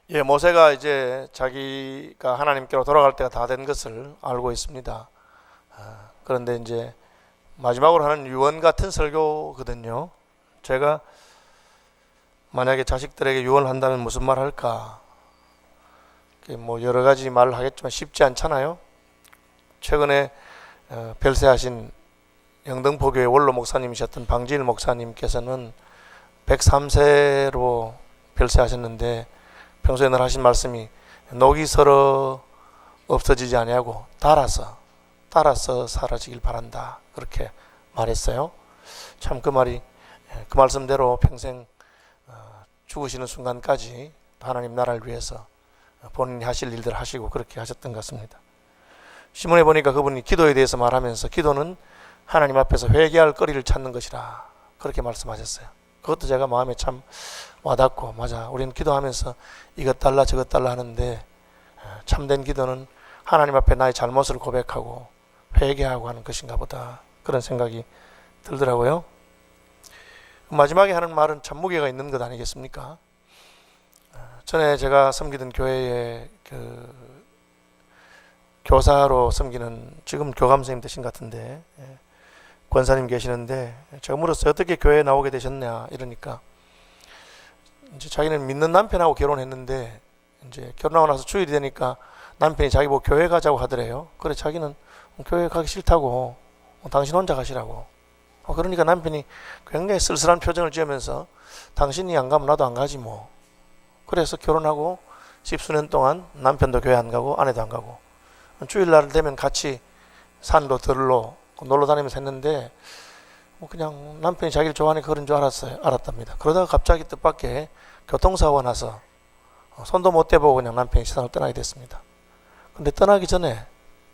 예, 모세가 이제 자기가 하나님께로 돌아갈 때가 다 된 것을 알고 있습니다. 그런데 이제 마지막으로 하는 유언 같은 설교거든요. 제가 만약에 자식들에게 유언을 한다면 무슨 말 할까? 뭐 여러 가지 말을 하겠지만 쉽지 않잖아요. 최근에 별세하신 영등포교회 원로 목사님이셨던 방지일 목사님께서는 103세로 별세하셨는데 평소에 늘 하신 말씀이 녹이 서러 없어지지 아니하고 따라서 사라지길 바란다, 그렇게 말했어요. 참 그 말이 그 말씀대로 평생 죽으시는 순간까지 하나님 나라를 위해서 본인이 하실 일들 하시고 그렇게 하셨던 것 같습니다. 신문에 보니까 그분이 기도에 대해서 말하면서 기도는 하나님 앞에서 회개할 거리를 찾는 것이라 그렇게 말씀하셨어요. 그것도 제가 마음에 참 와닿고, 맞아, 우리는 기도하면서 이것 달라 저것 달라 하는데 참된 기도는 하나님 앞에 나의 잘못을 고백하고 회개하고 하는 것인가 보다, 그런 생각이 들더라고요. 마지막에 하는 말은 참 무게가 있는 것 아니겠습니까? 전에 제가 섬기던 교회에 교사로 섬기는, 지금 교감선생님 되신 것 같은데, 권사님 계시는데 제가 물었어요. 어떻게 교회에 나오게 되셨냐 이러니까 이제 자기는 믿는 남편하고 결혼했는데 이제 결혼하고 나서 주일이 되니까 남편이 자기 보고 교회 가자고 하더래요. 그래 자기는 교회 가기 싫다고, 당신 혼자 가시라고. 그러니까 남편이 굉장히 쓸쓸한 표정을 지으면서 당신이 안 가면 나도 안 가지 뭐. 그래서 결혼하고 십수년 동안 남편도 교회 안 가고 아내도 안 가고 주일날 되면 같이 산로 들로 놀러 다니면서 했는데 뭐 그냥 남편이 자기를 좋아하니까 그런 줄 알았답니다. 그러다가 갑자기 뜻밖의 교통사고가 나서 손도 못 대보고 그냥 남편이 세상을 떠나게 됐습니다. 근데 떠나기 전에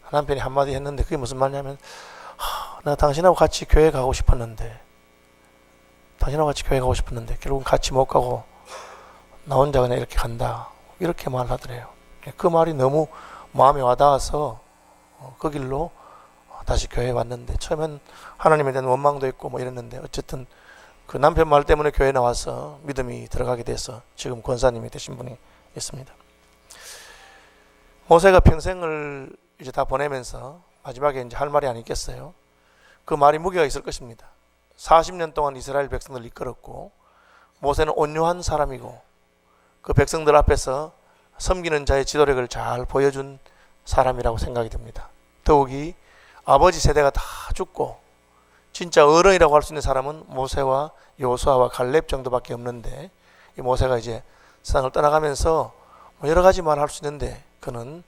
남편이 한마디 했는데 그게 무슨 말이냐면, 나 당신하고 같이 교회 가고 싶었는데 결국은 같이 못 가고 나 혼자 그냥 이렇게 간다, 이렇게 말하더래요. 그 말이 너무 마음에 와닿아서 그 길로 다시 교회에 왔는데, 처음엔 하나님에 대한 원망도 있고 뭐 이랬는데 어쨌든 그 남편 말 때문에 교회에 나와서 믿음이 들어가게 돼서 지금 권사님이 되신 분이 있습니다. 모세가 평생을 이제 다 보내면서 마지막에 이제 할 말이 아니겠어요? 그 말이 무게가 있을 것입니다. 40년 동안 이스라엘 백성들을 이끌었고 모세는 온유한 사람이고 그 백성들 앞에서 섬기는 자의 지도력을 잘 보여준 사람이라고 생각이 듭니다. 더욱이 아버지 세대가 다 죽고 진짜 어른이라고 할 수 있는 사람은 모세와 여호수아와 갈렙 정도밖에 없는데, 이 모세가 이제 세상을 떠나가면서 뭐 여러 가지 말을 할 수 있는데 그는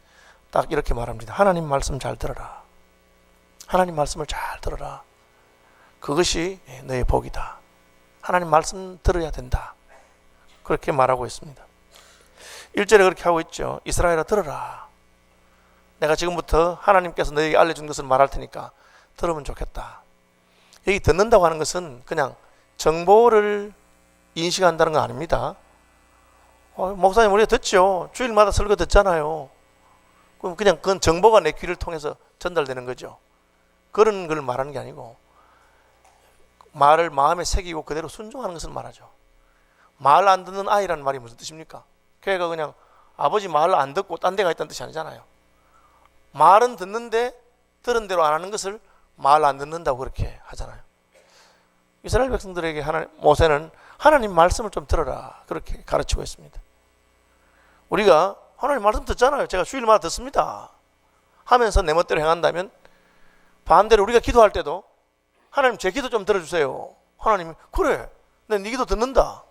딱 이렇게 말합니다. 하나님 말씀 잘 들어라. 하나님 말씀을 잘 들어라. 그것이 너의 복이다. 하나님 말씀 들어야 된다. 그렇게 말하고 있습니다. 1절에 그렇게 하고 있죠. 이스라엘아 들어라. 내가 지금부터 하나님께서 너에게 알려준 것을 말할 테니까 들으면 좋겠다. 여기 듣는다고 하는 것은 그냥 정보를 인식한다는 건 아닙니다. 목사님 우리가 듣죠. 주일마다 설교 듣잖아요. 그럼 그냥 그건 정보가 내 귀를 통해서 전달되는 거죠. 그런 걸 말하는 게 아니고 말을 마음에 새기고 그대로 순종하는 것을 말하죠. 말 안 듣는 아이라는 말이 무슨 뜻입니까? 걔가 그냥 아버지 말을 안 듣고 딴 데 가 있다는 뜻이 아니잖아요. 말은 듣는데 들은 대로 안 하는 것을 말 안 듣는다고 그렇게 하잖아요. 이스라엘 백성들에게 모세는 하나님 말씀을 좀 들어라, 그렇게 가르치고 있습니다. 우리가 하나님 말씀 듣잖아요. 제가 주일마다 듣습니다 하면서 내 멋대로 행한다면, 반대로 우리가 기도할 때도 하나님 제 기도 좀 들어주세요. 하나님이 그래, 내 네 기도 듣는다.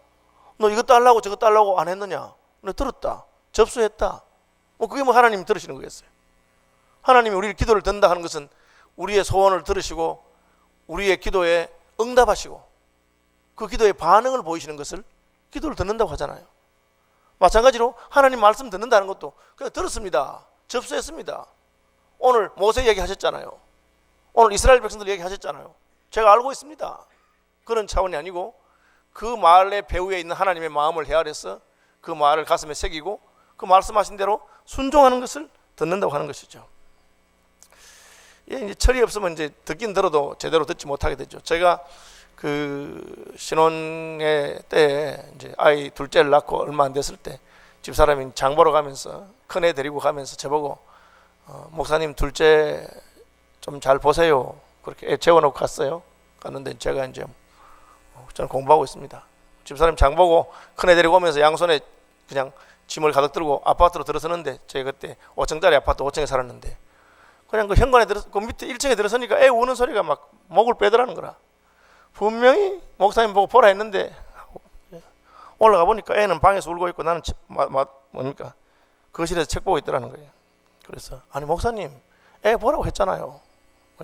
너 이것 달라고 저것 달라고 안 했느냐? 너 들었다, 접수했다. 뭐 그게 뭐 하나님이 들으시는 거겠어요? 하나님이 우리 기도를 듣는다 하는 것은 우리의 소원을 들으시고 우리의 기도에 응답하시고 그 기도의 반응을 보이시는 것을 기도를 듣는다고 하잖아요. 마찬가지로 하나님 말씀 듣는다는 것도 그냥 들었습니다, 접수했습니다. 오늘 모세 얘기하셨잖아요. 오늘 이스라엘 백성들 얘기하셨잖아요. 제가 알고 있습니다. 그런 차원이 아니고 그 말의 배후에 있는 하나님의 마음을 헤아려서 그 말을 가슴에 새기고 그 말씀하신 대로 순종하는 것을 듣는다고 하는 것이죠. 이제 철이 없으면 이제 듣긴 들어도 제대로 듣지 못하게 되죠. 제가 그 신혼의 때에 이제 아이 둘째를 낳고 얼마 안 됐을 때 집사람이 장 보러 가면서 큰애 데리고 가면서 저보고 목사님 둘째 좀 잘 보세요. 그렇게 애 재워놓고 갔어요. 갔는데 제가 이제 저는 공부하고 있습니다. 집사람 장 보고 큰애 데리고 오면서 양손에 그냥 짐을 가득 들고 아파트로 들어서는데, 제가 그때 5층짜리 아파트 5층에 살았는데 그냥 그 현관에 그 밑에 1층에 들어서니까 애 우는 소리가 막 목을 빼더라는 거라. 분명히 목사님 보고 보라 했는데 올라가 보니까 애는 방에서 울고 있고 나는 뭡니까 거실에서 책 보고 있더라는 거예요. 그래서 아니 목사님 애 보라고 했잖아요.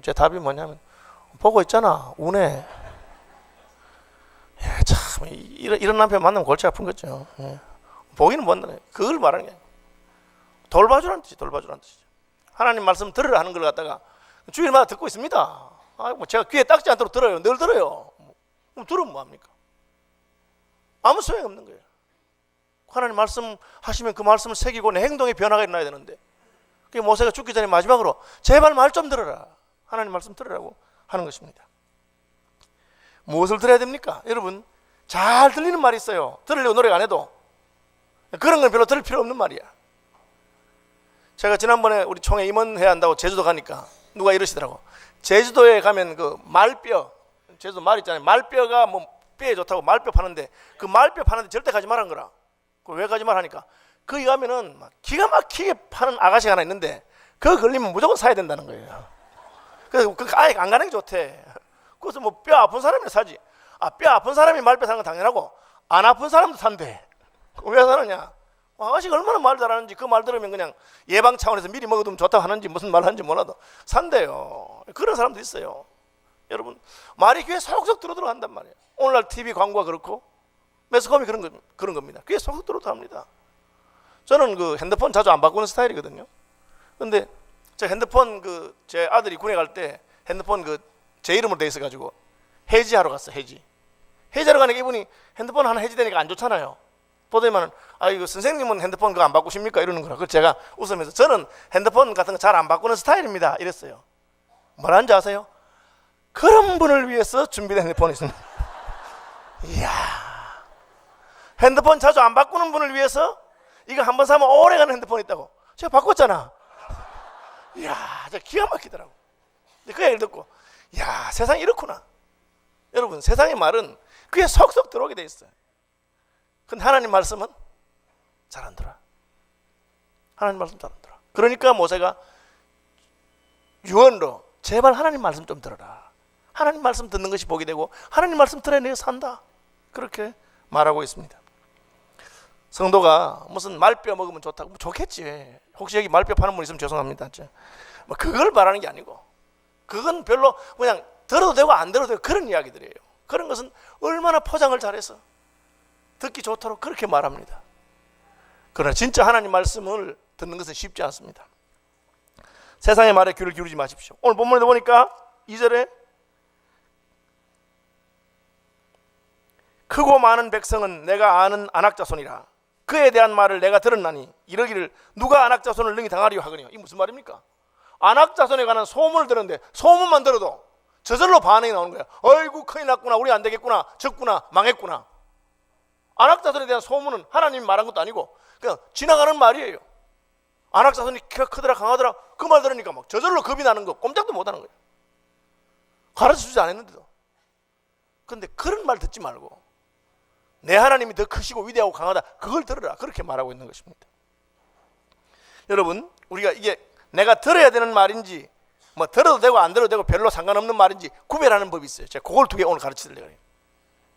제 답이 뭐냐면 보고 있잖아 우네. 참 이런 남편 만나면 골치 아픈 거죠. 보기는 본다네. 그걸 말하는 게 돌봐주라는 뜻이, 돌봐주라는 뜻이죠. 하나님 말씀 들으라 하는 걸 갖다가 주일마다 듣고 있습니다. 뭐 제가 귀에 닦지 않도록 들어요. 늘 들어요. 그럼 들으면 뭐합니까? 아무 소용이 없는 거예요. 하나님 말씀 하시면 그 말씀을 새기고 내 행동에 변화가 일어나야 되는데, 그게 모세가 죽기 전에 마지막으로 제발 말 좀 들어라, 하나님 말씀 들으라고 하는 것입니다. 무엇을 들어야 됩니까? 여러분, 잘 들리는 말이 있어요. 들으려고 노력 안 해도. 그런 건 별로 들을 필요 없는 말이야. 제가 지난번에 우리 총회 임원해야 한다고 제주도 가니까 누가 이러시더라고. 제주도에 가면 그 말뼈, 제주도 말 있잖아요. 말뼈가 뭐 뼈에 좋다고 말뼈 파는데, 그 말뼈 파는데 절대 가지 말란 거라. 왜 가지 말하니까, 거기 가면은 막 기가 막히게 파는 아가씨가 하나 있는데 그거 걸리면 무조건 사야 된다는 거예요. 그래서 그 아예 안 가는 게 좋대. 그래서 뭐 뼈 아픈 사람이 사지. 뼈 아픈 사람이 말뼈 사는 건 당연하고 안 아픈 사람도 산대. 왜 사느냐? 아가씨가 얼마나 말 잘하는지, 그 말 들으면 그냥 예방 차원에서 미리 먹어두면 좋다고 하는지 무슨 말 하는지 몰라도 산대요. 그런 사람도 있어요. 여러분, 말이 귀에 속속 들어간단 말이에요. 오늘날 TV 광고가 그렇고 매스컴이 그런 겁니다. 귀에 속속 들어갑니다. 저는 그 핸드폰 자주 안 바꾸는 스타일이거든요. 근데 저 핸드폰 제 아들이 군에 갈 때 핸드폰 제 이름으로 돼 있어가지고 해지하러 갔어. 해지하러 가니까 이분이 핸드폰 하나 해지되니까 안 좋잖아요. 보더니만 이거 선생님은 핸드폰 그거 안 바꾸십니까? 이러는 거라. 그래서 제가 웃으면서 저는 핸드폰 같은 거 잘 안 바꾸는 스타일입니다 이랬어요. 뭐라는지 아세요? 그런 분을 위해서 준비된 핸드폰이 있습니다. 이야, 핸드폰 자주 안 바꾸는 분을 위해서 이거 한번 사면 오래가는 핸드폰이 있다고. 제가 바꿨잖아. 이야, 진짜 기가 막히더라고. 그 얘기를 듣고, 이야, 세상이 이렇구나. 여러분, 세상의 말은 귀에 속속 들어오게 돼 있어요. 근데 하나님 말씀은 잘 안 들어. 하나님 말씀 잘 안 들어. 그러니까 모세가 유언로 제발 하나님 말씀 좀 들어라. 하나님 말씀 듣는 것이 복이 되고 하나님 말씀 들어야 내가 산다. 그렇게 말하고 있습니다. 성도가 무슨 말뼈 먹으면 좋다고, 좋겠지. 혹시 여기 말뼈 파는 분 있으면 죄송합니다. 뭐 그걸 말하는 게 아니고, 그건 별로 그냥 들어도 되고 안 들어도 되고 그런 이야기들이에요. 그런 것은 얼마나 포장을 잘해서 듣기 좋도록 그렇게 말합니다. 그러나 진짜 하나님 말씀을 듣는 것은 쉽지 않습니다. 세상의 말에 귀를 기울이지 마십시오. 오늘 본문에 보니까 2절에 크고 많은 백성은 내가 아는 안악자손이라 그에 대한 말을 내가 들었나니 이러기를 누가 안악자손을 능히 당하리요 하거니와. 이 무슨 말입니까? 안악자손에 관한 소문을 들었는데 소문만 들어도 저절로 반응이 나오는 거야. 어이구 큰일 났구나, 우리 안 되겠구나, 졌구나, 망했구나. 안악자손에 대한 소문은 하나님이 말한 것도 아니고 그냥 지나가는 말이에요. 안악자손이 키가 크더라 강하더라 그 말 들으니까 막 저절로 겁이 나는 거, 꼼짝도 못하는 거예요. 가르쳐주지 않았는데도. 그런데 그런 말 듣지 말고 내 하나님이 더 크시고 위대하고 강하다, 그걸 들으라, 그렇게 말하고 있는 것입니다. 여러분, 우리가 이게 내가 들어야 되는 말인지 뭐 들어도 되고 안 들어도 되고 별로 상관없는 말인지 구별하는 법이 있어요. 제가 그걸 두 개 오늘 가르치려고 해요.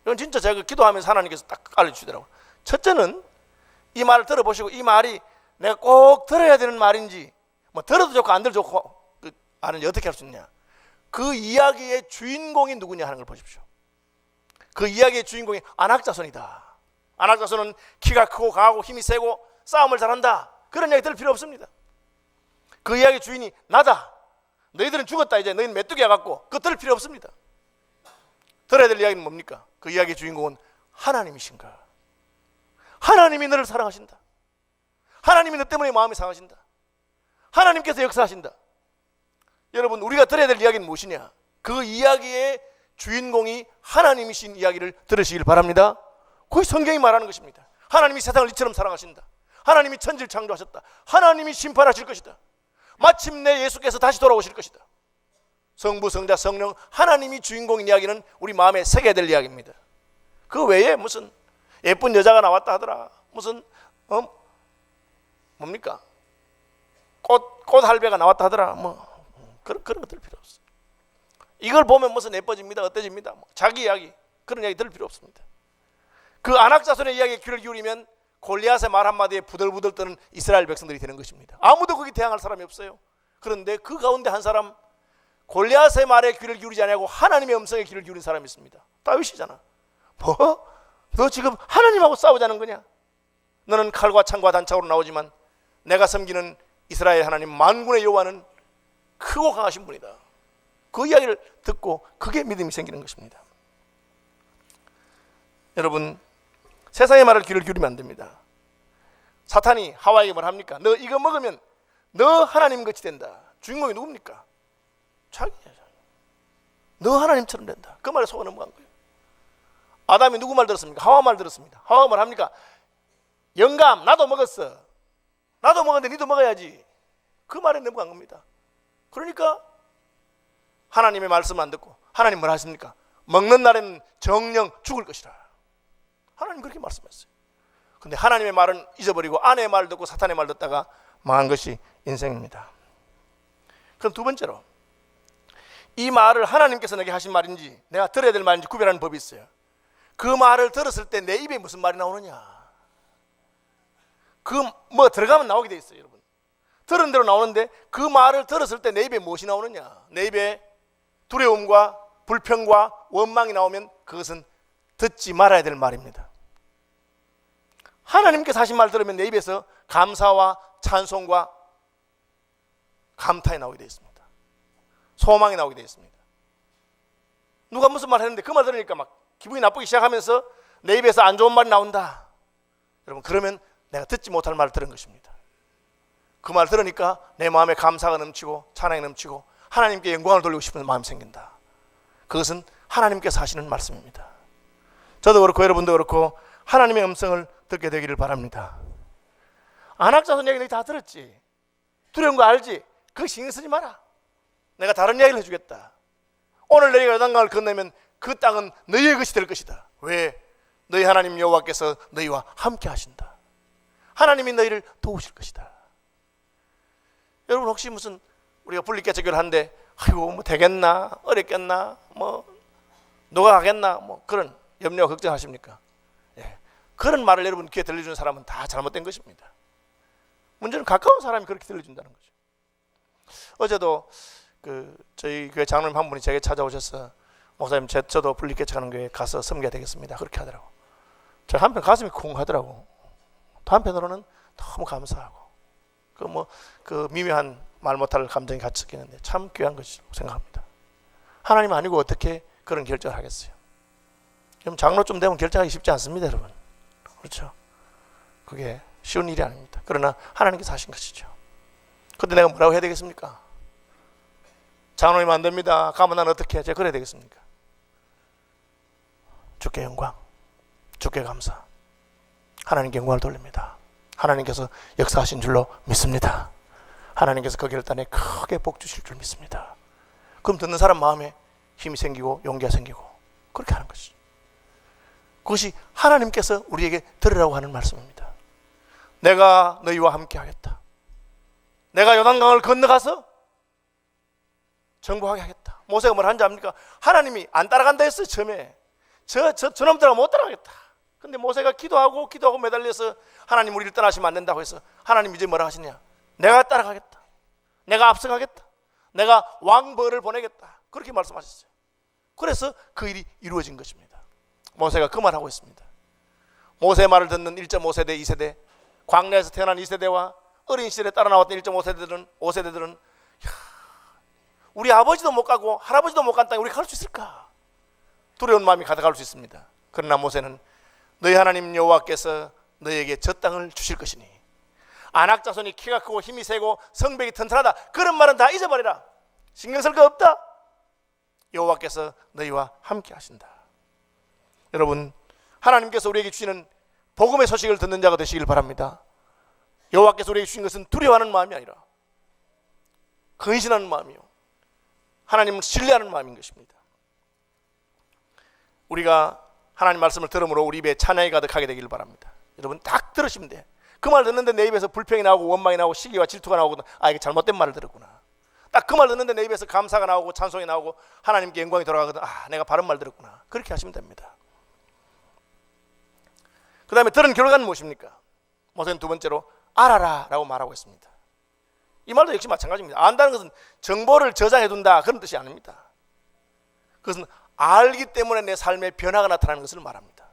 이건 진짜 제가 기도하면서 하나님께서 딱 알려주시더라고요. 첫째는 이 말을 들어보시고 이 말이 내가 꼭 들어야 되는 말인지, 뭐 들어도 좋고 안 들어도 좋고 아는지 어떻게 할 수 있냐, 그 이야기의 주인공이 누구냐 하는 걸 보십시오. 그 이야기의 주인공이 안악자손이다. 안악자손은 키가 크고 강하고 힘이 세고 싸움을 잘한다, 그런 이야기 들을 필요 없습니다. 그 이야기의 주인이 나다. 너희들은 죽었다, 이제 너희는 메뚜기야 갖고, 그거 들을 필요 없습니다. 들어야 될 이야기는 뭡니까? 그 이야기의 주인공은 하나님이신가? 하나님이 너를 사랑하신다. 하나님이 너 때문에 마음이 상하신다. 하나님께서 역사하신다. 여러분, 우리가 들어야 될 이야기는 무엇이냐? 그 이야기의 주인공이 하나님이신 이야기를 들으시길 바랍니다. 그게 성경이 말하는 것입니다. 하나님이 세상을 이처럼 사랑하신다. 하나님이 천지를 창조하셨다. 하나님이 심판하실 것이다. 마침내 예수께서 다시 돌아오실 것이다. 성부, 성자, 성령 하나님이 주인공인 이야기는 우리 마음에 새겨야 될 이야기입니다. 그 외에 무슨 예쁜 여자가 나왔다 하더라, 무슨 뭡니까 꽃 할배가 나왔다 하더라, 뭐 그런 거 들을 필요 없어. 이걸 보면 무슨 예뻐집니다, 어때집니다, 뭐 자기 이야기, 그런 이야기 들을 필요 없습니다. 그 안악자손의 이야기에 귀를 기울이면 골리앗의 말 한마디에 부들부들 떠는 이스라엘 백성들이 되는 것입니다. 아무도 거기 대항할 사람이 없어요. 그런데 그 가운데 한 사람, 골리앗의 말에 귀를 기울이지 않고 하나님의 음성에 귀를 기울인 사람이 있습니다. 다윗이잖아. 뭐? 너 지금 하나님하고 싸우자는 거냐? 너는 칼과 창과 단창으로 나오지만 내가 섬기는 이스라엘 하나님 만군의 여호와는 크고 강하신 분이다. 그 이야기를 듣고 그게 믿음이 생기는 것입니다. 여러분, 세상의 말을 귀를 기울이면 안 됩니다. 사탄이 하와에게 뭘 합니까? 너 이거 먹으면 너 하나님 같이 된다. 주인공이 누굽니까? 자기야. 너 하나님처럼 된다. 그 말에 속아 넘어간 거예요. 아담이 누구 말 들었습니까? 하와 말 들었습니다. 하와가 뭘 합니까? 영감, 나도 먹었어. 나도 먹었는데 니도 먹어야지. 그 말에 넘어간 겁니다. 그러니까 하나님의 말씀 안 듣고 하나님 뭘 하십니까? 먹는 날에는 정령 죽을 것이라. 하나님 그렇게 말씀했어요. 근데 하나님의 말은 잊어버리고 아내의 말을 듣고 사탄의 말 듣다가 망한 것이 인생입니다. 그럼 두 번째로, 이 말을 하나님께서 내게 하신 말인지 내가 들어야 될 말인지 구별하는 법이 있어요. 그 말을 들었을 때 내 입에 무슨 말이 나오느냐, 그 뭐 들어가면 나오게 돼 있어요. 여러분, 들은 대로 나오는데 그 말을 들었을 때 내 입에 무엇이 나오느냐, 내 입에 두려움과 불평과 원망이 나오면 그것은 듣지 말아야 될 말입니다. 하나님께서 하신 말 들으면 내 입에서 감사와 찬송과 감탄이 나오게 되어 있습니다. 소망이 나오게 되어 있습니다. 누가 무슨 말 했는데 그 말 들으니까 막 기분이 나쁘기 시작하면서 내 입에서 안 좋은 말이 나온다. 여러분, 그러면 내가 듣지 못할 말을 들은 것입니다. 그 말 들으니까 내 마음에 감사가 넘치고 찬양이 넘치고 하나님께 영광을 돌리고 싶은 마음이 생긴다. 그것은 하나님께서 하시는 말씀입니다. 저도 그렇고 여러분도 그렇고 하나님의 음성을 듣게 되기를 바랍니다. 안악자손 이야기 다 들었지? 두려운 거 알지? 그거 신경 쓰지 마라. 내가 다른 이야기를 해주겠다. 오늘 너희가 요단강을 건너면 그 땅은 너희의 것이 될 것이다. 왜? 너희 하나님 여호와께서 너희와 함께 하신다. 하나님이 너희를 도우실 것이다. 여러분, 혹시 무슨 우리가 분리개척교를 하는데 아이고 뭐 되겠나, 어렵겠나, 뭐 누가 가겠나, 뭐 그런 염려 걱정하십니까? 예. 그런 말을 여러분 귀에 들려주는 사람은 다 잘못된 것입니다. 문제는 가까운 사람이 그렇게 들려준다는 거죠. 어제도 저희 교회 장로님 한 분이 제게 찾아오셔서 목사님, 저도 분리개척하는 교회에 가서 섬겨야 되겠습니다. 그렇게 하더라고. 제가 한편 가슴이 쿵 하더라고. 또 한편으로는 너무 감사하고 그 미묘한 말 못할 감정이 같이 섞이는데 참 귀한 것이라고 생각합니다. 하나님 아니고 어떻게 그런 결정을 하겠어요? 그럼 장로쯤 되면 결정하기 쉽지 않습니다, 여러분. 그렇죠? 그게 쉬운 일이 아닙니다. 그러나 하나님께서 하신 것이죠. 근데 내가 뭐라고 해야 되겠습니까? 장로님 안 됩니다. 가면 난 어떻게 해야 그래야 되겠습니까? 주께 영광, 주께 감사, 하나님께 영광을 돌립니다. 하나님께서 역사하신 줄로 믿습니다. 하나님께서 그 결단에 크게 복 주실 줄 믿습니다. 그럼 듣는 사람 마음에 힘이 생기고 용기가 생기고 그렇게 하는 것이죠. 그것이 하나님께서 우리에게 들으라고 하는 말씀입니다. 내가 너희와 함께 하겠다. 내가 요단강을 건너가서 정복하게 하겠다. 모세가 뭘 한지 압니까? 하나님이 안 따라간다 했어요. 처음에 저놈들하고 못 따라가겠다. 근데 모세가 기도하고 매달려서 하나님 우리를 떠나시면 안 된다고 해서 하나님 이제 뭐라 하시냐? 내가 따라가겠다. 내가 앞서가겠다. 내가 왕벌을 보내겠다. 그렇게 말씀하셨어요. 그래서 그 일이 이루어진 것입니다. 모세가 그 말하고 있습니다. 모세의 말을 듣는 1.5세대, 2세대, 광야에서 태어난 2세대와 어린 시절에 따라 나왔던 5세대들은 우리 아버지도 못 가고 할아버지도 못 간 땅에 우리 갈 수 있을까? 두려운 마음이 가득할 수 있습니다. 그러나 모세는 너희 하나님 여호와께서 너희에게 저 땅을 주실 것이니 안악자손이 키가 크고 힘이 세고 성벽이 튼튼하다. 그런 말은 다 잊어버려라. 신경 쓸 거 없다. 여호와께서 너희와 함께 하신다. 여러분, 하나님께서 우리에게 주시는 복음의 소식을 듣는 자가 되시길 바랍니다. 여호와께서 우리에게 주신 것은 두려워하는 마음이 아니라 근신하는 마음이요, 하나님을 신뢰하는 마음인 것입니다. 우리가 하나님 말씀을 들음으로 우리 입에 찬양이 가득하게 되기를 바랍니다. 여러분 딱 들으시면 돼. 그 말 듣는데 내 입에서 불평이 나오고 원망이 나오고 시기와 질투가 나오고, 아 이게 잘못된 말을 들었구나. 딱 그 말 듣는데 내 입에서 감사가 나오고 찬송이 나오고 하나님께 영광이 돌아가거든. 아 내가 바른 말 들었구나. 그렇게 하시면 됩니다. 그 다음에 들은 결과는 무엇입니까? 모세는 두 번째로 알아라 라고 말하고 있습니다. 이 말도 역시 마찬가지입니다. 안다는 것은 정보를 저장해 둔다 그런 뜻이 아닙니다. 그것은 알기 때문에 내 삶에 변화가 나타나는 것을 말합니다.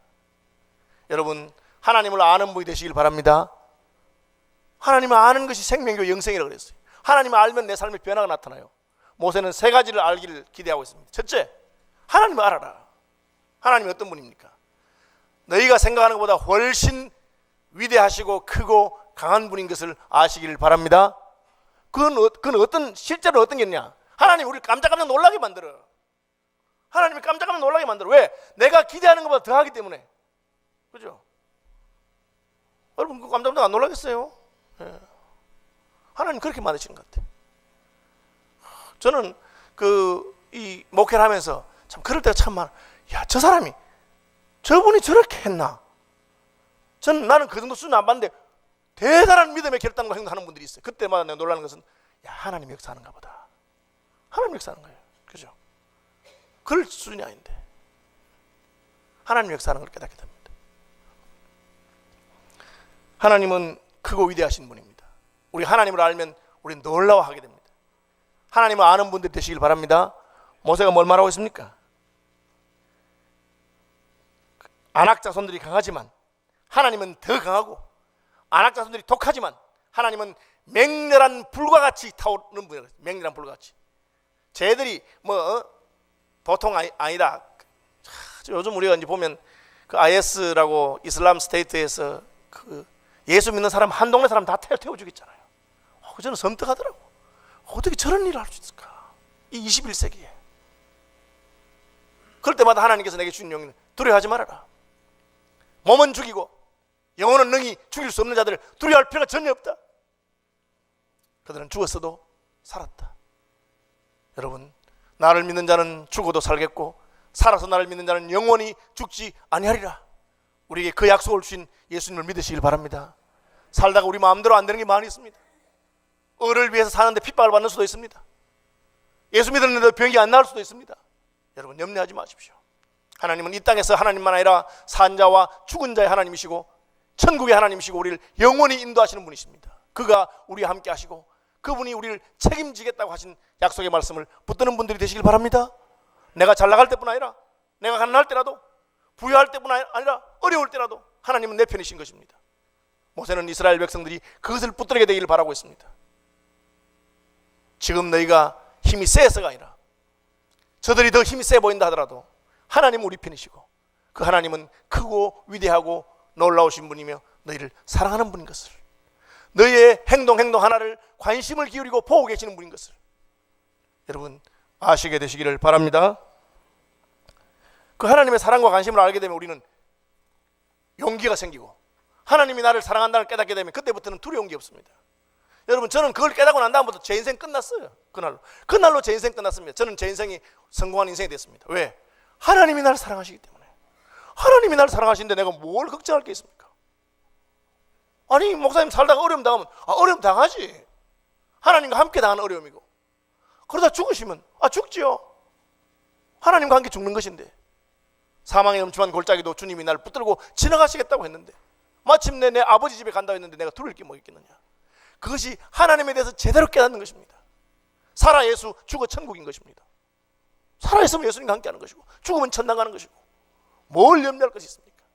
여러분 하나님을 아는 분이 되시길 바랍니다. 하나님을 아는 것이 생명이고 영생이라고 그랬어요. 하나님을 알면 내 삶에 변화가 나타나요. 모세는 세 가지를 알기를 기대하고 있습니다. 첫째, 하나님을 알아라. 하나님이 어떤 분입니까? 너희가 생각하는 것보다 훨씬 위대하시고 크고 강한 분인 것을 아시길 바랍니다. 그건 어떤, 실제로 어떤 게냐? 하나님이 우리를 깜짝깜짝 놀라게 만들어. 하나님이 깜짝깜짝 놀라게 만들어. 왜? 내가 기대하는 것보다 더 하기 때문에. 그죠? 여러분 그 깜짝깜짝 안 놀라겠어요? 예. 하나님 그렇게 만드시는 것 같아요. 저는 이 목회를 하면서 참 그럴 때가 참 많아. 야, 저 사람이 저분이 저렇게 했나? 나는 그 정도 수준 안 봤는데 대단한 믿음의 결단과 행동하는 분들이 있어요. 그때마다 내가 놀라는 것은, 야, 하나님 역사하는가 보다. 하나님 역사하는 거예요. 그죠? 그럴 수준이 아닌데 하나님 역사하는 걸 깨닫게 됩니다. 하나님은 크고 위대하신 분입니다. 우리 하나님을 알면 우리는 놀라워하게 됩니다. 하나님을 아는 분들이 되시길 바랍니다. 모세가 뭘 말하고 있습니까? 안악자손들이 강하지만 하나님은 더 강하고, 안악자손들이 독하지만 하나님은 맹렬한 불과 같이 타오르는 분이에요. 맹렬한 불과 같이. 쟤들이 보통 아니다. 요즘 우리가 이제 보면 그 IS라고 이슬람 스테이트에서 그 예수 믿는 사람 한 동네 사람 다 태워 죽였잖아요. 저는 섬뜩하더라고. 어떻게 저런 일을 할 수 있을까? 이 21세기에. 그럴 때마다 하나님께서 내게 주신 용기는 두려워하지 말아라. 몸은 죽이고 영혼은 능히 죽일 수 없는 자들을 두려워할 필요가 전혀 없다. 그들은 죽었어도 살았다. 여러분, 나를 믿는 자는 죽어도 살겠고 살아서 나를 믿는 자는 영원히 죽지 아니하리라. 우리에게 그 약속을 주신 예수님을 믿으시길 바랍니다. 살다가 우리 마음대로 안 되는 게 많이 있습니다. 의를 위해서 사는데 핍박을 받는 수도 있습니다. 예수 믿었는데 병이 안 나을 수도 있습니다. 여러분 염려하지 마십시오. 하나님은 이 땅에서 하나님만 아니라 산자와 죽은 자의 하나님이시고 천국의 하나님이시고 우리를 영원히 인도하시는 분이십니다. 그가 우리와 함께 하시고 그분이 우리를 책임지겠다고 하신 약속의 말씀을 붙드는 분들이 되시길 바랍니다. 내가 잘 나갈 때뿐 아니라 내가 가난할 때라도, 부유할 때뿐 아니라 어려울 때라도 하나님은 내 편이신 것입니다. 모세는 이스라엘 백성들이 그것을 붙들게 되기를 바라고 있습니다. 지금 너희가 힘이 세서가 아니라 저들이 더 힘이 세 보인다 하더라도 하나님은 우리 편이시고 그 하나님은 크고 위대하고 놀라우신 분이며 너희를 사랑하는 분인 것을, 너희의 행동 하나를 관심을 기울이고 보고 계시는 분인 것을 여러분 아시게 되시기를 바랍니다. 그 하나님의 사랑과 관심을 알게 되면 우리는 용기가 생기고 하나님이 나를 사랑한다는 걸 깨닫게 되면 그때부터는 두려운 게 없습니다. 여러분 저는 그걸 깨닫고 난 다음부터 제 인생 끝났어요. 그날로 제 인생 끝났습니다. 저는 제 인생이 성공한 인생이 됐습니다. 왜? 하나님이 나를 사랑하시기 때문에. 하나님이 나를 사랑하시는데 내가 뭘 걱정할 게 있습니까? 아니 목사님 살다가 어려움 당하면 어려움 당하지. 하나님과 함께 당하는 어려움이고 그러다 죽으시면 죽지요. 하나님과 함께 죽는 것인데 사망의 음침한 골짜기도 주님이 나를 붙들고 지나가시겠다고 했는데 마침내 내 아버지 집에 간다고 했는데 내가 두려울 게 뭐 있겠느냐. 그것이 하나님에 대해서 제대로 깨닫는 것입니다. 살아 예수, 죽어 천국인 것입니다. 살아있으면 예수님과 함께 하는 것이고 죽으면 천당 가는 것이고 뭘 염려할 것이 있습니까?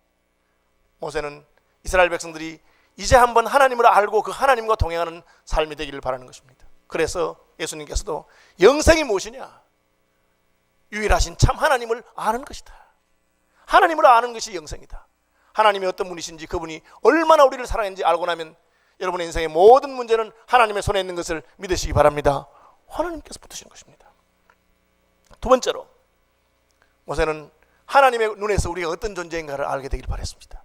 모세는 이스라엘 백성들이 이제 한번 하나님을 알고 그 하나님과 동행하는 삶이 되기를 바라는 것입니다. 그래서 예수님께서도 영생이 무엇이냐? 유일하신 참 하나님을 아는 것이다. 하나님을 아는 것이 영생이다. 하나님이 어떤 분이신지 그분이 얼마나 우리를 사랑했는지 알고 나면 여러분의 인생의 모든 문제는 하나님의 손에 있는 것을 믿으시기 바랍니다. 하나님께서 붙으신 것입니다. 두 번째로 모세는 하나님의 눈에서 우리가 어떤 존재인가를 알게 되기를 바랬습니다.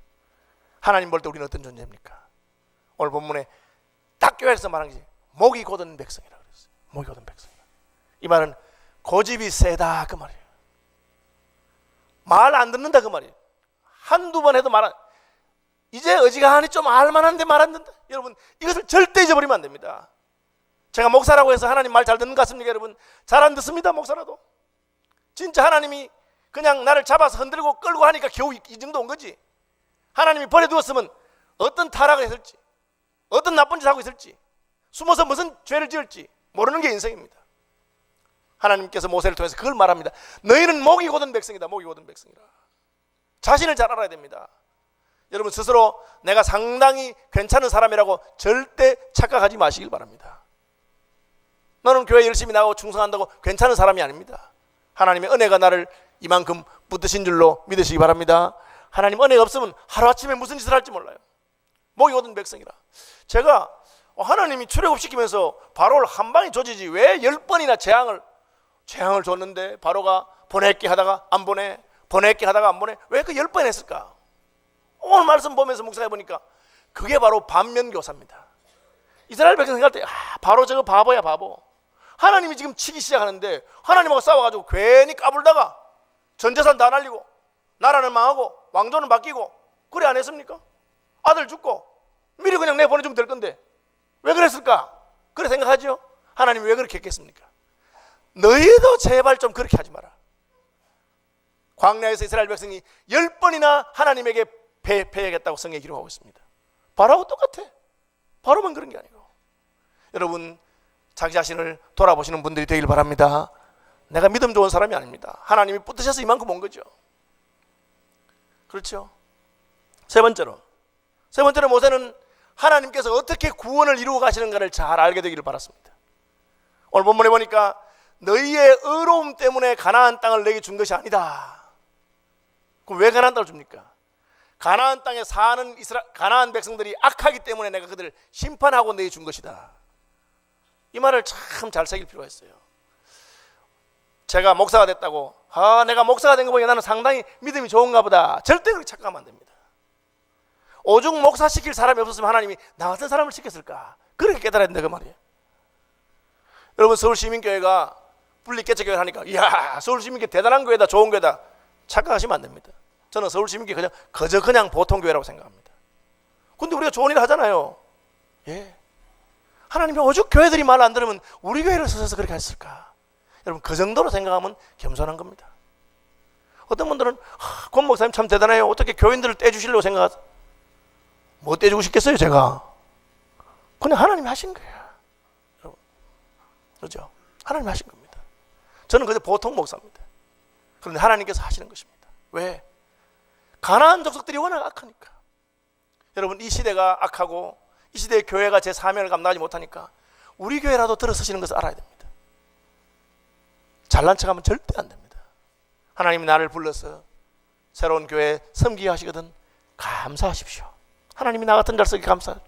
하나님 볼 때 우리는 어떤 존재입니까? 오늘 본문에 딱 교회에서 말한 게 목이 곧은 백성이라 그랬어요. 목이 곧은 백성이라. 이 말은 고집이 세다 그 말이에요. 말 안 듣는다 그 말이에요. 한두 번 해도 이제 어지간하니 좀 알만한데 말 안 듣는다. 여러분 이것을 절대 잊어버리면 안 됩니다. 제가 목사라고 해서 하나님 말 잘 듣는 것 같습니까? 여러분 잘 안 듣습니다. 목사라도 진짜 하나님이 그냥 나를 잡아서 흔들고 끌고 하니까 겨우 이 정도 온 거지. 하나님이 버려두었으면 어떤 타락을 했을지, 어떤 나쁜 짓을 하고 있을지, 숨어서 무슨 죄를 지을지 모르는 게 인생입니다. 하나님께서 모세를 통해서 그걸 말합니다. 너희는 목이 곧은 백성이다. 목이 곧은 백성이라. 자신을 잘 알아야 됩니다. 여러분 스스로 내가 상당히 괜찮은 사람이라고 절대 착각하지 마시길 바랍니다. 너는 교회 열심히 나가고 충성한다고 괜찮은 사람이 아닙니다. 하나님의 은혜가 나를 이만큼 붙드신 줄로 믿으시기 바랍니다. 하나님 은혜가 없으면 하루아침에 무슨 짓을 할지 몰라요. 목이 곧은 백성이라. 제가 하나님이 출애굽시키면서 바로를 한 방에 조지지 왜 10번이나 재앙을 줬는데 바로가 보낼게 하다가 안 보내, 보낼게 하다가 안 보내, 왜 그 10번 했을까? 오늘 말씀 보면서 묵상해 보니까 그게 바로 반면교사입니다. 이스라엘 백성 생각할 때 바로 저거 바보야 바보. 하나님이 지금 치기 시작하는데 하나님하고 싸워가지고 괜히 까불다가 전재산 다 날리고 나라는 망하고 왕조는 바뀌고 그래 안 했습니까? 아들 죽고 미리 그냥 내보내주면 될 건데 왜 그랬을까? 그래 생각하죠? 하나님이 왜 그렇게 했겠습니까? 너희도 제발 좀 그렇게 하지 마라. 광야에서 이스라엘 백성이 10번이나 하나님에게 패하겠다고 성경에 기록하고 있습니다. 바로하고 똑같아. 바로만 그런 게 아니고. 여러분 자기 자신을 돌아보시는 분들이 되길 바랍니다. 내가 믿음 좋은 사람이 아닙니다. 하나님이 붙드셔서 이만큼 온 거죠. 그렇죠? 세 번째로 모세는 하나님께서 어떻게 구원을 이루어 가시는가를 잘 알게 되기를 바랐습니다. 오늘 본문에 보니까 너희의 의로움 때문에 가나안 땅을 내게 준 것이 아니다. 그럼 왜 가나안 땅을 줍니까? 가나안 땅에 사는 가나안 백성들이 악하기 때문에 내가 그들을 심판하고 내게 준 것이다. 이 말을 참 잘 새길 필요가 있어요. 제가 목사가 됐다고 내가 목사가 된 거 보니 나는 상당히 믿음이 좋은가 보다. 절대 그렇게 착각하면 안 됩니다. 오죽 목사 시킬 사람이 없었으면 하나님이 나 같은 사람을 시켰을까? 그렇게 깨달아야 된다 그 말이에요. 여러분 서울시민교회가 분리개척교회를 하니까 이야 서울시민교회 대단한 교회다, 좋은 교회다 착각하시면 안 됩니다. 저는 서울시민교회 그냥 보통 교회라고 생각합니다. 근데 우리가 좋은 일을 하잖아요. 예. 하나님이 오죽 교회들이 말 안 들으면 우리 교회를 서서 그렇게 했을까? 여러분 그 정도로 생각하면 겸손한 겁니다. 어떤 분들은 권 목사님 참 대단해요. 어떻게 교인들을 떼주시려고 생각하세요? 뭐 떼주고 싶겠어요 제가? 그냥 하나님이 하신 거예요. 여러분 그렇죠? 하나님이 하신 겁니다. 저는 그저 보통 목사입니다. 그런데 하나님께서 하시는 것입니다. 왜? 가나안 족속들이 워낙 악하니까. 여러분 이 시대가 악하고 이 시대의 교회가 제 사명을 감당하지 못하니까 우리 교회라도 들어서시는 것을 알아야 됩니다. 잘난 척하면 절대 안 됩니다. 하나님이 나를 불러서 새로운 교회에 섬기게 하시거든 감사하십시오. 하나님이 나 같은 자를 쓰기 감사해요.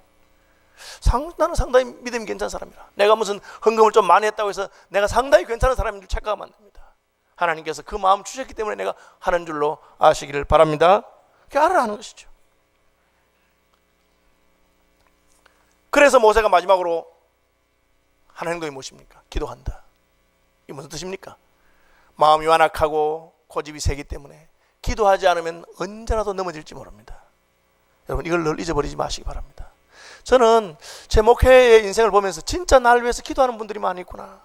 나는 상당히 믿음이 괜찮은 사람이라. 내가 무슨 헌금을 좀 많이 했다고 해서 내가 상당히 괜찮은 사람인 줄 착각하면 안 됩니다. 하나님께서 그 마음 주셨기 때문에 내가 하는 줄로 아시기를 바랍니다. 그렇게 알아라는 것이죠. 그래서 모세가 마지막으로 하는 행동이 무엇입니까? 기도한다. 이게 무슨 뜻입니까? 마음이 완악하고 고집이 세기 때문에 기도하지 않으면 언제라도 넘어질지 모릅니다. 여러분 이걸 늘 잊어버리지 마시기 바랍니다. 저는 제 목회의 인생을 보면서 진짜 나를 위해서 기도하는 분들이 많이 있구나.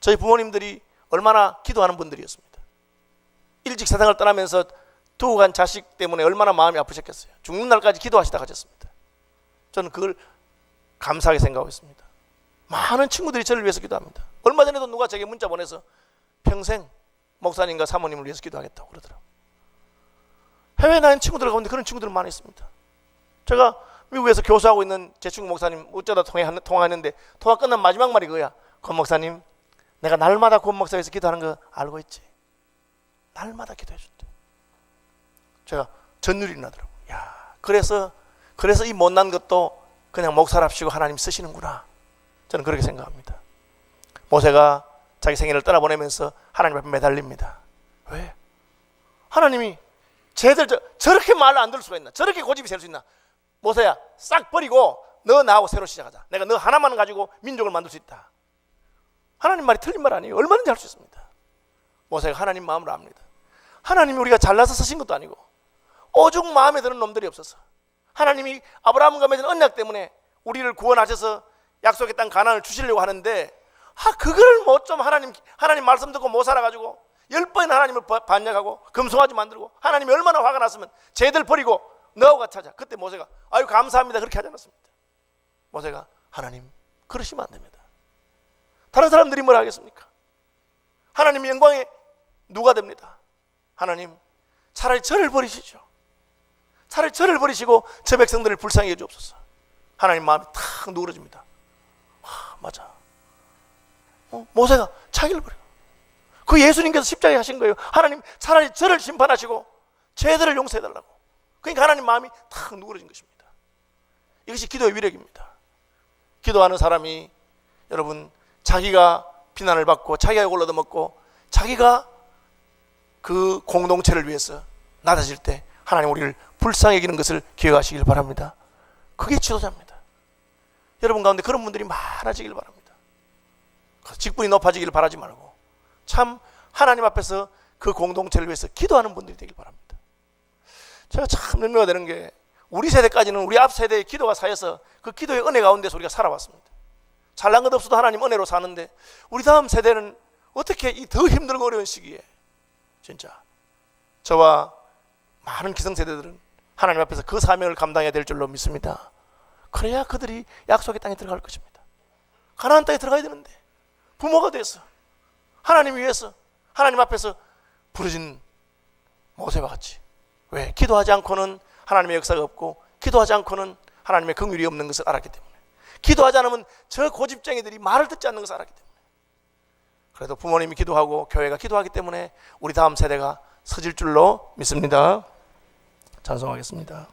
저희 부모님들이 얼마나 기도하는 분들이었습니다. 일찍 세상을 떠나면서 두고 간 자식 때문에 얼마나 마음이 아프셨겠어요. 죽는 날까지 기도하시다 가셨습니다. 저는 그걸 감사하게 생각하고 있습니다. 많은 친구들이 저를 위해서 기도합니다. 얼마 전에도 누가 제게 문자 보내서 평생 목사님과 사모님을 위해서 기도하겠다고 그러더라고요. 해외에 나는 친구들 가운데 그런 친구들 많이 있습니다. 제가 미국에서 교수하고 있는 제 친구 목사님 어쩌다 통화했는데 통화 끝난 마지막 말이 그거야. 권 목사님, 내가 날마다 권 목사에서 기도하는 거 알고 있지? 날마다 기도해 준대. 제가 전율이 나더라고요. 야, 그래서 이 못난 것도 그냥 목사랍시고 하나님 쓰시는구나. 저는 그렇게 생각합니다. 모세가 자기 생애를 떠나보내면서 하나님 앞에 매달립니다. 왜? 하나님이 쟤들 저렇게 말을 안 들을 수가 있나? 저렇게 고집이 셀 수 있나? 모세야 싹 버리고 너 나하고 새로 시작하자. 내가 너 하나만 가지고 민족을 만들 수 있다. 하나님 말이 틀린 말 아니에요. 얼마든지 할 수 있습니다. 모세가 하나님 마음을 압니다. 하나님이 우리가 잘나서 쓰신 것도 아니고 오죽 마음에 드는 놈들이 없어서 하나님이 아브라함과 맺은 언약 때문에 우리를 구원하셔서 약속의 땅 가나안을 주시려고 하는데 그거를 못 좀 하나님 말씀 듣고 못 살아가지고 10번이나 하나님을 반역하고 금송아지 만들고 하나님이 얼마나 화가 났으면 쟤들 버리고 너하고 같이 하자. 그때 모세가 아유 감사합니다 그렇게 하지 않았습니다. 모세가 하나님 그러시면 안 됩니다. 다른 사람들이 뭘 하겠습니까? 하나님 영광에 누가 됩니다. 하나님 차라리 저를 버리시죠. 차라리 저를 버리시고 저 백성들을 불쌍히 해주옵소서. 하나님 마음이 탁 누그러집니다. 맞아. 모세가 자기를 버려. 그 예수님께서 십자가에 하신 거예요. 하나님 차라리 저를 심판하시고 죄들을 용서해달라고. 그러니까 하나님 마음이 탁 누그러진 것입니다. 이것이 기도의 위력입니다. 기도하는 사람이 여러분 자기가 비난을 받고 자기가 욕을 얻어먹고 자기가 그 공동체를 위해서 낮아질 때 하나님 우리를 불쌍히 여기는 것을 기억하시길 바랍니다. 그게 지도자입니다. 여러분 가운데 그런 분들이 많아지길 바랍니다. 직분이 높아지길 바라지 말고 참 하나님 앞에서 그 공동체를 위해서 기도하는 분들이 되길 바랍니다. 제가 참 능력가 되는 게 우리 세대까지는 우리 앞 세대의 기도가 쌓여서 그 기도의 은혜 가운데서 우리가 살아왔습니다. 잘난 것 없어도 하나님 은혜로 사는데 우리 다음 세대는 어떻게 이 더 힘들고 어려운 시기에 진짜 저와 많은 기성세대들은 하나님 앞에서 그 사명을 감당해야 될 줄로 믿습니다. 그래야 그들이 약속의 땅에 들어갈 것입니다. 가나안 땅에 들어가야 되는데 부모가 돼서 하나님 위해서 하나님 앞에서 부르진 모세와 같이 왜? 기도하지 않고는 하나님의 역사가 없고 기도하지 않고는 하나님의 긍휼이 없는 것을 알았기 때문에 기도하지 않으면 저 고집쟁이들이 말을 듣지 않는 것을 알았기 때문에 그래도 부모님이 기도하고 교회가 기도하기 때문에 우리 다음 세대가 서질 줄로 믿습니다. 찬송하겠습니다.